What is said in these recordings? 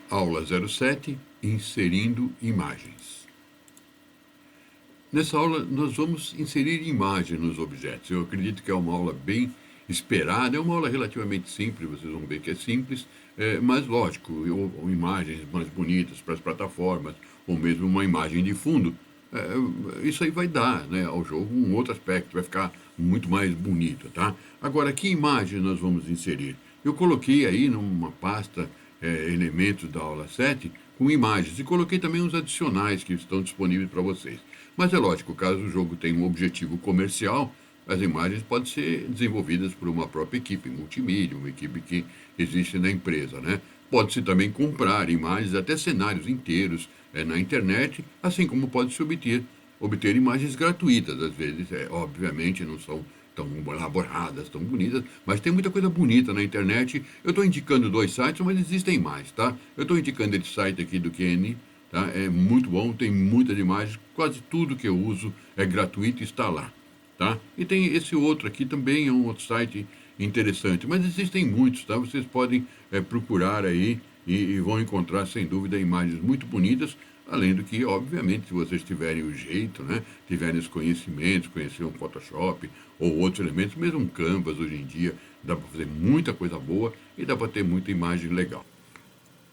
Aula 07, inserindo imagens. Nessa aula, nós vamos inserir imagem nos objetos. Eu acredito que é uma aula bem esperada, é uma aula relativamente simples, vocês vão ver que é simples, mas lógico, ou imagens mais bonitas para as plataformas, ou mesmo uma imagem de fundo, isso aí vai dar, né, ao jogo um outro aspecto, vai ficar muito mais bonito, tá? Agora, que imagem nós vamos inserir? Eu coloquei aí numa pasta elementos da aula 7 com imagens e coloquei também uns adicionais que estão disponíveis para vocês. Mas é lógico, caso o jogo tenha um objetivo comercial, as imagens podem ser desenvolvidas por uma própria equipe multimídia, uma equipe que existe na empresa, né? Pode-se também comprar imagens, até cenários inteiros na internet, assim como pode-se obter imagens gratuitas. Às vezes, obviamente, não são tão elaboradas, tão bonitas, mas tem muita coisa bonita na internet. Eu estou indicando 2 sites, mas existem mais, tá? Eu estou indicando esse site aqui do QN, tá? É muito bom, tem muitas imagens, quase tudo que eu uso é gratuito e está lá, tá? E tem esse outro aqui também, é um outro site interessante, mas existem muitos, tá? Vocês podem procurar aí e vão encontrar, sem dúvida, imagens muito bonitas, além do que, obviamente, se vocês tiverem o jeito, né, tiverem os conhecimentos, conhecer um Photoshop ou outros elementos, mesmo um Canvas hoje em dia, dá para fazer muita coisa boa e dá para ter muita imagem legal.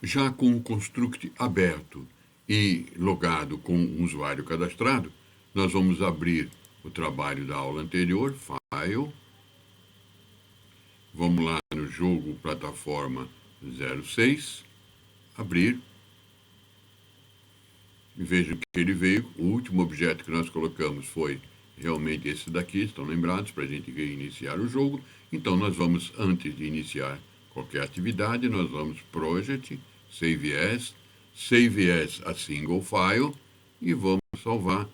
Já com o Construct aberto e logado com um usuário cadastrado, nós vamos abrir o trabalho da aula anterior, File, vamos lá no jogo plataforma 06, abrir, e vejam que ele veio, o último objeto que nós colocamos foi realmente esse daqui, estão lembrados, para a gente iniciar o jogo. Então nós vamos, antes de iniciar qualquer atividade, nós vamos Project, Save as a Single File, e vamos salvar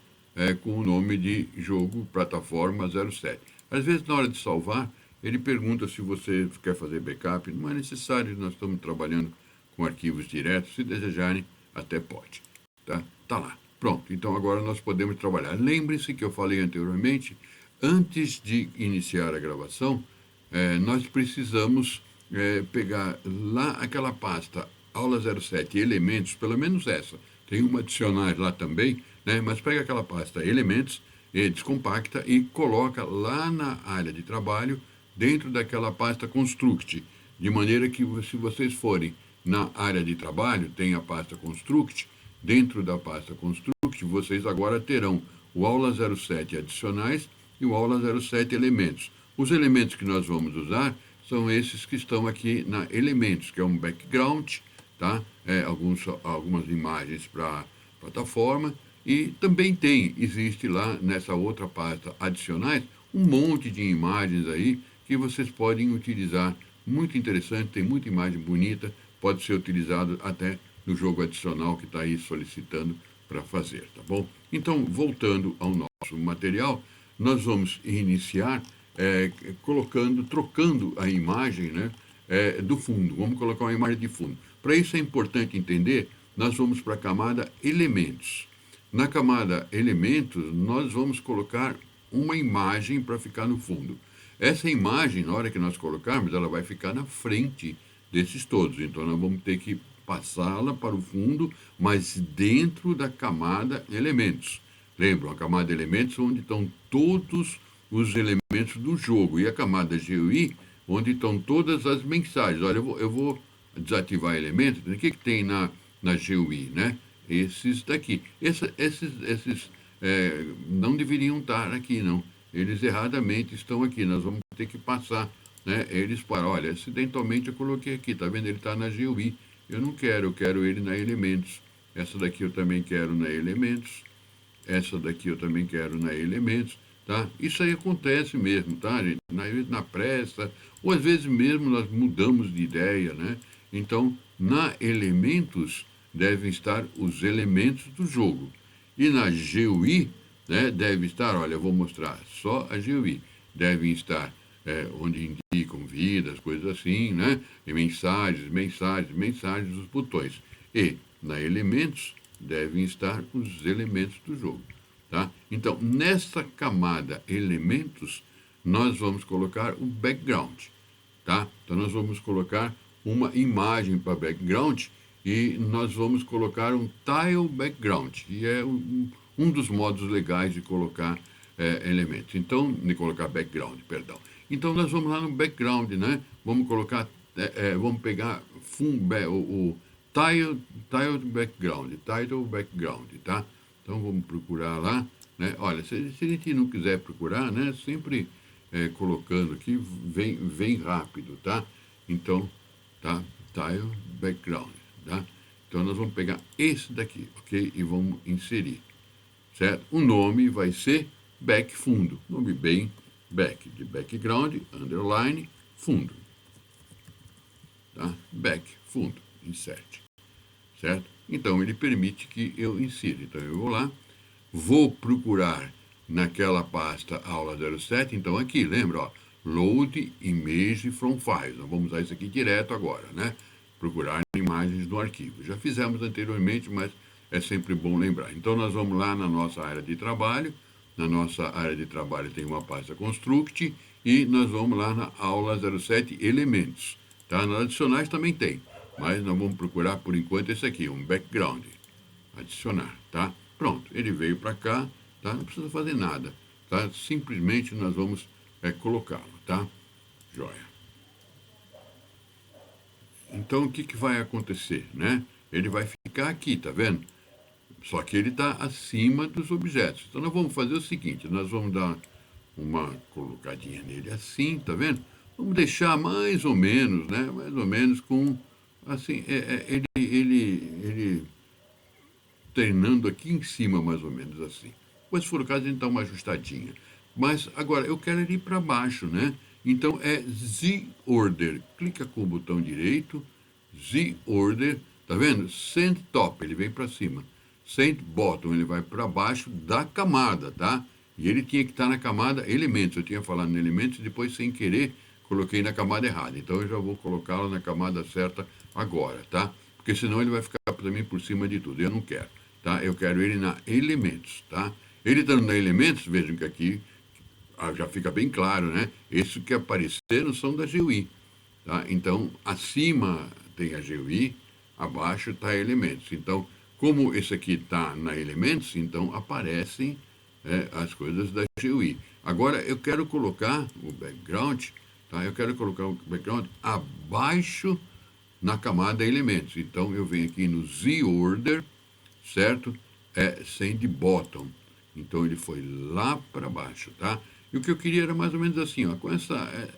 com o nome de jogo plataforma 07. Às vezes, na hora de salvar, ele pergunta se você quer fazer backup. Não é necessário, nós estamos trabalhando com arquivos diretos, se desejarem, até pode. Tá lá. Pronto. Então agora nós podemos trabalhar. Lembre-se que eu falei anteriormente, antes de iniciar a gravação, nós precisamos pegar lá aquela pasta aula 07 elementos, pelo menos essa. Tem uma adicionais lá também, né? Mas pega aquela pasta elementos, descompacta e coloca lá na área de trabalho, dentro daquela pasta construct, de maneira que se vocês forem na área de trabalho, tem a pasta construct. Dentro da pasta Construct, vocês agora terão o aula 07 adicionais e o aula 07 elementos. Os elementos que nós vamos usar são esses que estão aqui na elementos, que é um background, tá? Algumas imagens para plataforma, e também existe lá nessa outra pasta adicionais um monte de imagens aí que vocês podem utilizar. Muito interessante, tem muita imagem bonita, pode ser utilizado até no jogo adicional que está aí solicitando para fazer, tá bom? Então, voltando ao nosso material, nós vamos iniciar trocando a imagem, né, do fundo. Vamos colocar uma imagem de fundo. Para isso é importante entender, nós vamos para a camada elementos. Na camada elementos, nós vamos colocar uma imagem para ficar no fundo. Essa imagem, na hora que nós colocarmos, ela vai ficar na frente desses todos. Então, nós vamos ter que passá-la para o fundo, mas dentro da camada elementos. Lembram, a camada elementos onde estão todos os elementos do jogo, e a camada GUI onde estão todas as mensagens. Olha, eu vou desativar elementos. O que tem na GUI, né? Esses daqui. Esses não deveriam estar aqui, não. Eles erradamente estão aqui. Nós vamos ter que passar, né, eles para... Olha, acidentalmente eu coloquei aqui, tá vendo? Ele está na GUI. Eu não quero, eu quero ele na elementos. Essa daqui eu também quero na elementos. Essa daqui eu também quero na elementos, tá? Isso aí acontece mesmo, tá, gente? Na pressa, ou às vezes mesmo nós mudamos de ideia, né? Então, na elementos devem estar os elementos do jogo. E na GUI, né, deve estar, olha, eu vou mostrar só a GUI. Devem estar onde indicam vidas, coisas assim, né? E mensagens, os botões. E na elementos devem estar os elementos do jogo, tá? Então, nessa camada elementos, nós vamos colocar o background, tá? Então, nós vamos colocar uma imagem para background e nós vamos colocar um Tile Background, que é um dos modos legais de colocar elementos. Então, de colocar background, perdão. Então, nós vamos lá no background, né? Vamos colocar, vamos pegar o tile background, title background, tá? Então, vamos procurar lá, né? Olha, se a gente não quiser procurar, né? Sempre colocando aqui, vem rápido, tá? Então, tá? Tile background, tá? Então, nós vamos pegar esse daqui, ok? E vamos inserir, certo? O nome vai ser back fundo, nome bem back, de background, underline, fundo, tá? Back, fundo, insert, certo? Então, ele permite que eu insira. Então, eu vou lá, vou procurar naquela pasta aula 07, então aqui, lembra, ó, load image from files. Nós vamos usar isso aqui direto agora, né? Procurar imagens do arquivo. Já fizemos anteriormente, mas é sempre bom lembrar. Então, nós vamos lá na nossa área de trabalho. Na nossa área de trabalho tem uma pasta construct e nós vamos lá na aula 07 elementos. Tá? Nas adicionais também tem, mas nós vamos procurar por enquanto esse aqui, um background. Adicionar, tá? Pronto, ele veio para cá, tá? Não precisa fazer nada, tá? Simplesmente nós vamos colocá-lo, tá? Joia. Então, o que vai acontecer, né? Ele vai ficar aqui, tá vendo? Só que ele está acima dos objetos. Então, nós vamos fazer o seguinte, nós vamos dar uma colocadinha nele assim, tá vendo? Vamos deixar mais ou menos, né? Mais ou menos com, assim, ele treinando aqui em cima, mais ou menos assim. Mas, se for o caso, a gente dá uma ajustadinha. Mas, agora, eu quero ele ir para baixo, né? Então, é Z-Order. Clica com o botão direito, Z-Order, tá vendo? Send Top, ele vem para cima. Send Bottom, ele vai para baixo da camada, tá? E ele tinha que estar na camada elementos. Eu tinha falado em elementos e depois, sem querer, coloquei na camada errada. Então, eu já vou colocá-lo na camada certa agora, tá? Porque senão ele vai ficar para mim por cima de tudo. Eu não quero, tá? Eu quero ele na elementos, tá? Ele estando na elementos, vejam que aqui já fica bem claro, né? Isso que apareceram são da GUI, tá? Então, acima tem a GUI, abaixo está elementos. Então, como esse aqui está na elementos, então aparecem as coisas da GUI. Agora, eu quero colocar o background, tá? Eu quero colocar o background abaixo na camada elementos. Então, eu venho aqui no Z-Order, certo? Send Bottom. Então, ele foi lá para baixo, tá? E o que eu queria era mais ou menos assim, ó, com essa,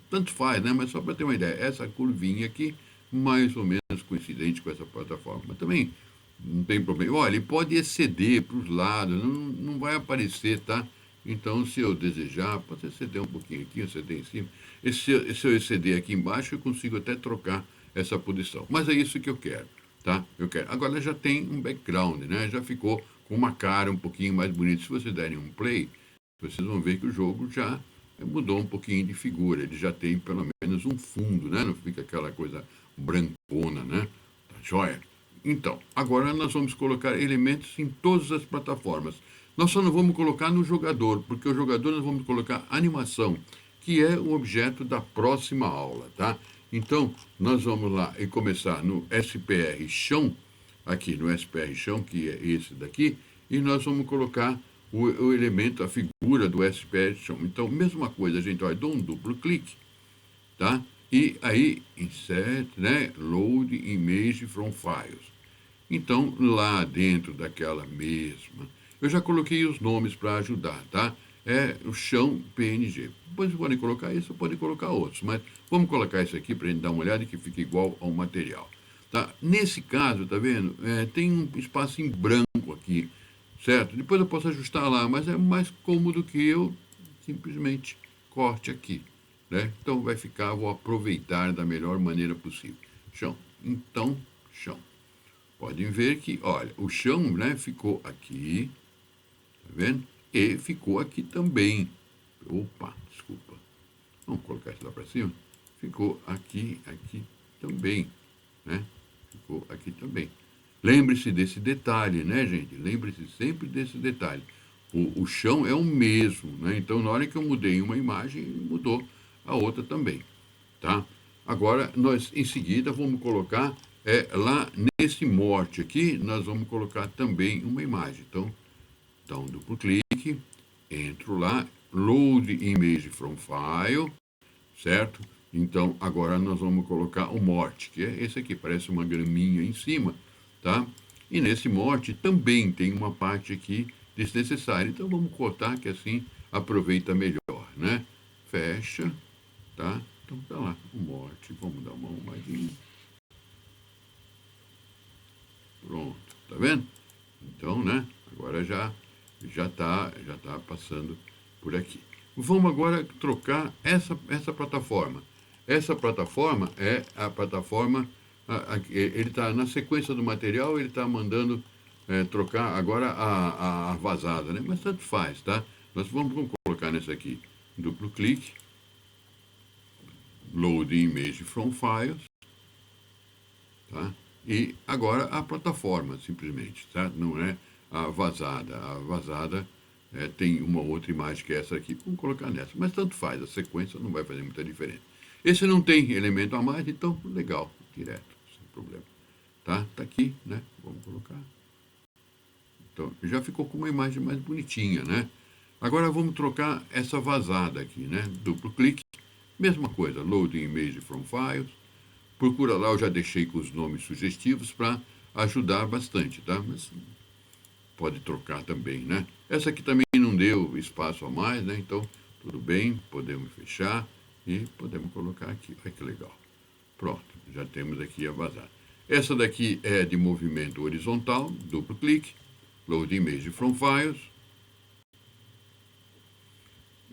tanto faz, né? Mas só para ter uma ideia, essa curvinha aqui, mais ou menos coincidente com essa plataforma. Mas também não tem problema. Olha, ele pode exceder para os lados, não vai aparecer, tá? Então, se eu desejar, pode exceder um pouquinho aqui, exceder em cima. E se eu exceder aqui embaixo, eu consigo até trocar essa posição. Mas é isso que eu quero, tá? Eu quero. Agora já tem um background, né? Já ficou com uma cara um pouquinho mais bonita. Se vocês derem um play, vocês vão ver que o jogo já mudou um pouquinho de figura. Ele já tem pelo menos um fundo, né? Não fica aquela coisa brancona, né? Tá joia? Então, agora nós vamos colocar elementos em todas as plataformas. Nós só não vamos colocar no jogador, porque o jogador nós vamos colocar animação, que é o objeto da próxima aula, tá? Então, nós vamos lá e começar no SPR chão, aqui no SPR chão, que é esse daqui, e nós vamos colocar o elemento, a figura do SPR chão. Então, mesma coisa, a gente vai dar um duplo clique, tá? E aí, insert, né? Load image from files. Então, lá dentro daquela mesma, eu já coloquei os nomes para ajudar, tá? É o chão PNG. Depois podem colocar isso, podem colocar outros, mas vamos colocar isso aqui para a gente dar uma olhada e que fique igual ao material. Tá? Nesse caso, tá vendo? Tem um espaço em branco aqui, certo? Depois eu posso ajustar lá, mas é mais cômodo que eu simplesmente corte aqui, né? Então vai ficar, vou aproveitar da melhor maneira possível. Chão. Então, chão. Podem ver que, olha, o chão, né, ficou aqui, tá vendo? E ficou aqui também. Opa, desculpa. Vamos colocar isso lá para cima. Ficou aqui também, né? Ficou aqui também. Lembre-se desse detalhe, né, gente? Lembre-se sempre desse detalhe. O chão é o mesmo, né? Então, na hora que eu mudei uma imagem, mudou a outra também, tá? Agora, nós, em seguida, vamos colocar lá nesse morte aqui, nós vamos colocar também uma imagem. Então, dá um duplo clique, entro lá, load image from file, certo? Então, agora nós vamos colocar o morte, que é esse aqui, parece uma graminha em cima, tá? E nesse morte também tem uma parte aqui desnecessária. Então, vamos cortar, que assim aproveita melhor, né? Fecha, tá? Então, tá lá, o morte. Vamos dar uma arrumadinha. Pronto, tá vendo? Então, né? Agora já tá passando por aqui. Vamos agora trocar essa plataforma. Essa plataforma é a plataforma, ele está na sequência do material, ele está mandando trocar agora a vazada, né? Mas tanto faz, tá? Nós vamos colocar nessa aqui, duplo clique, load image from files, tá? E agora a plataforma, simplesmente, tá? Não é a vazada. A vazada tem uma outra imagem que é essa aqui. Vamos colocar nessa. Mas tanto faz, a sequência não vai fazer muita diferença. Esse não tem elemento a mais, então legal, direto, sem problema. Tá? Tá aqui, né? Vamos colocar. Então, já ficou com uma imagem mais bonitinha, né? Agora vamos trocar essa vazada aqui, né? Duplo clique, mesma coisa, load image from files. Procura lá, eu já deixei com os nomes sugestivos para ajudar bastante, tá? Mas pode trocar também, né? Essa aqui também não deu espaço a mais, né? Então, tudo bem, podemos fechar e podemos colocar aqui. Olha que legal. Pronto, já temos aqui a vazada. Essa daqui é de movimento horizontal, duplo clique, load image from files.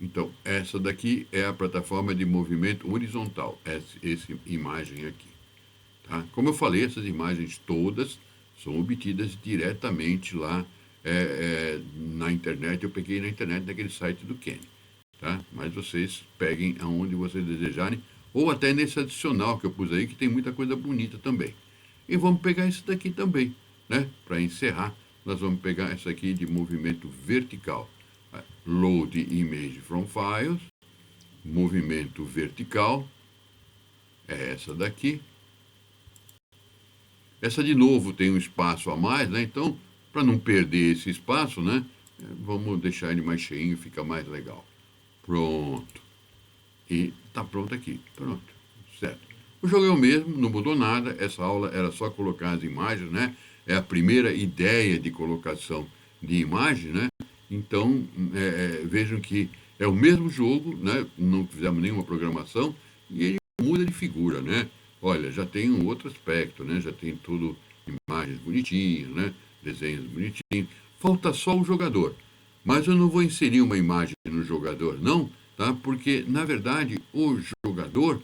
Então, essa daqui é a plataforma de movimento horizontal, essa imagem aqui. Tá? Como eu falei, essas imagens todas são obtidas diretamente lá na internet. Eu peguei na internet naquele site do Kenny. Tá? Mas vocês peguem aonde vocês desejarem, ou até nesse adicional que eu pus aí, que tem muita coisa bonita também. E vamos pegar esse daqui também, né? Para encerrar, nós vamos pegar essa aqui de movimento vertical. Load image from files, movimento vertical, é essa daqui. Essa de novo tem um espaço a mais, né? Então, para não perder esse espaço, né? Vamos deixar ele mais cheinho, fica mais legal. Pronto. E tá pronto aqui. Pronto. Certo. O jogo é o mesmo, não mudou nada. Essa aula era só colocar as imagens, né? É a primeira ideia de colocação de imagem, né? Então, vejam que é o mesmo jogo, né? Não fizemos nenhuma programação e ele muda de figura, né? Olha, já tem um outro aspecto, né? Já tem tudo, imagens bonitinhas, né? Desenhos bonitinhos. Falta só o jogador. Mas eu não vou inserir uma imagem no jogador, não, tá? Porque, na verdade, o jogador,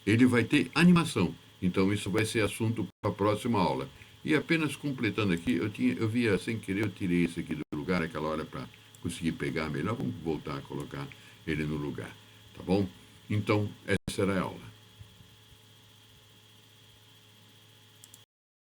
ele vai ter animação. Então, isso vai ser assunto para a próxima aula. E apenas completando aqui, eu via sem querer, eu tirei esse aqui do lugar aquela hora para conseguir pegar melhor. Vamos voltar a colocar ele no lugar, tá bom? Então, essa era a aula.